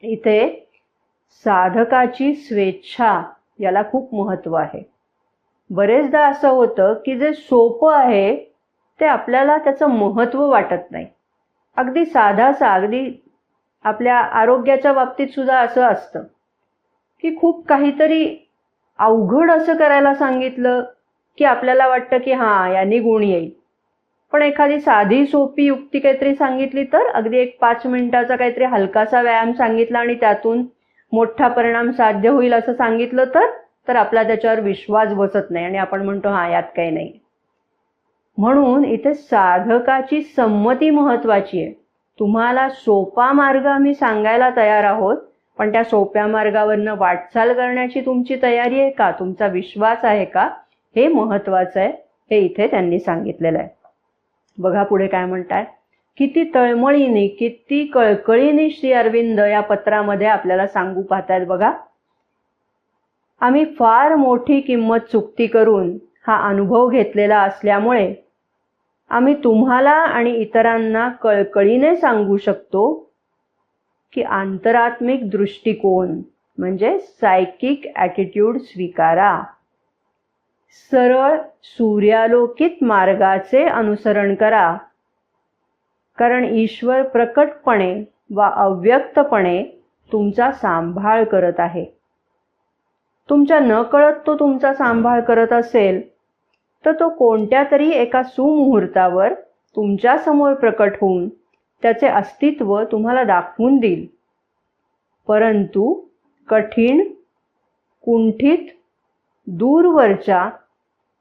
इथे साधकाची स्वेच्छा याला खूप महत्त्व आहे. बरेचदा असं होतं की जे सोपं आहे ते आपल्याला त्याचं महत्त्व वाटत नाही. अगदी अगदी आपल्या आरोग्याच्या बाबतीत सुद्धा असं असतं की खूप काहीतरी अवघड असं करायला सांगितलं की आपल्याला वाटतं की हां, याने गुण येईल. पण एखादी साधी सोपी युक्ती काहीतरी सांगितली तर अगदी एक 5 मिनिटाचा काहीतरी हलकासा व्यायाम सांगितला आणि त्यातून मोठा परिणाम साध्य होईल असं सांगितलं तर आपला त्याच्यावर विश्वास बसत नाही आणि आपण म्हणतो हां, यात काही नाही. म्हणून इथे साधकाची संमती महत्वाची आहे. तुम्हाला सोपा मार्ग आम्ही सांगायला तयार आहोत, पण त्या सोप्या मार्गावरनं वाटचाल करण्याची तुमची तयारी आहे का, तुमचा विश्वास आहे का, हे महत्वाचं आहे. हे इथे त्यांनी सांगितलेलं आहे. बघा पुढे काय म्हणताय. किती तळमळीने किती कळकळीने श्री अरविंद या पत्रामध्ये आपल्याला सांगू पाहतायत बघा. आम्ही फार मोठी किंमत चुकती करून हा अनुभव घेतलेला असल्यामुळे आम्ही तुम्हाला आणि इतरांना कळकळीने सांगू शकतो की आंतरात्मिक दृष्टिकोन म्हणजे सायकिक ॲटिट्यूड स्वीकारा. सरळ सूर्यालोकित मार्गाचे अनुसरण करा, कारण ईश्वर प्रकटपणे वा अव्यक्तपणे तुमचा सांभाळ करत आहे. तुमच्या नकळत तो तुमचा सांभाळ करत असेल तर तो कोणत्या तरी एका सुमुहूर्तावर तुमच्या समोर प्रकट होऊन त्याचे अस्तित्व तुम्हाला दाखवून देईल. परंतु कठीण, कुंठित, दूरवरच्या,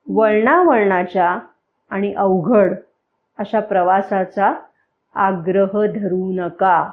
वळणावळणाच्या आणि अवघड अशा प्रवासाचा आग्रह धरू नका.